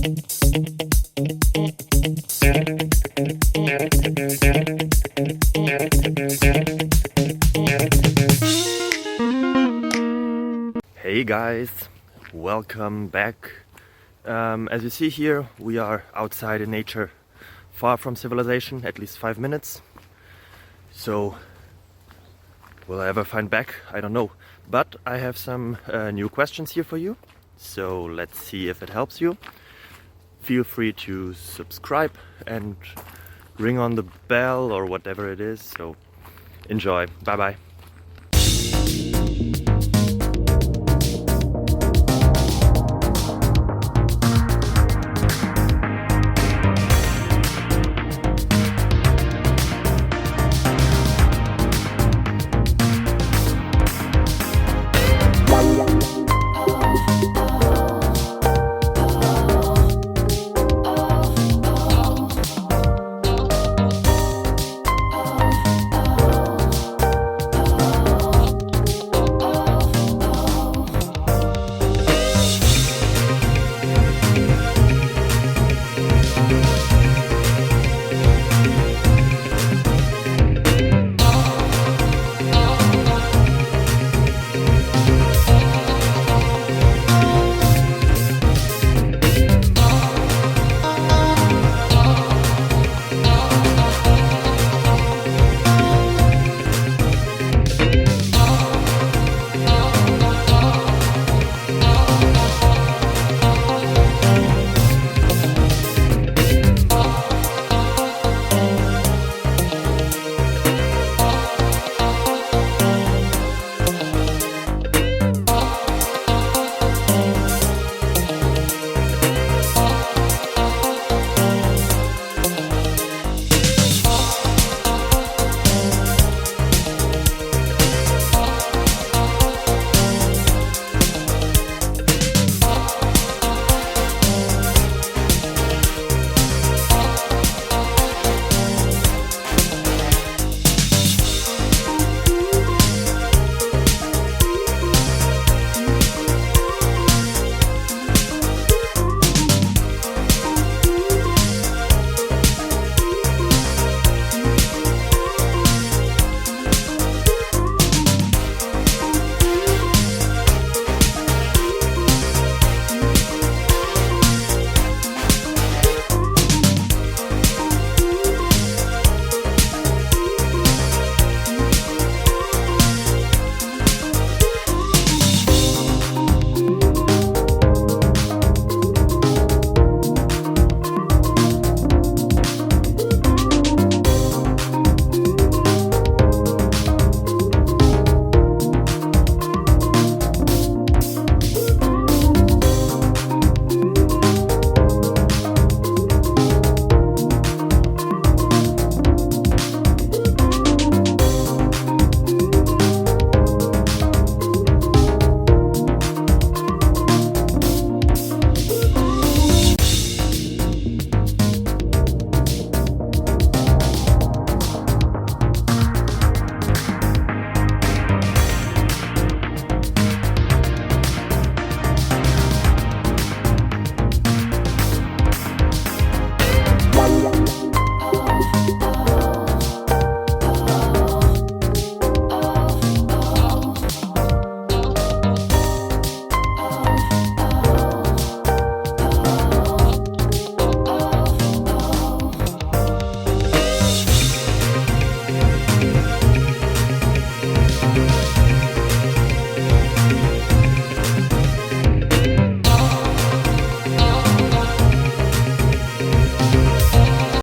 Hey guys, welcome back. As you see here, we are outside in nature, far from civilization, at least 5 minutes. So, will I ever find back? I don't know. But I have some new questions here for you. So let's see if it helps you. Feel free to subscribe and ring on the bell or whatever it is. So enjoy. Bye bye.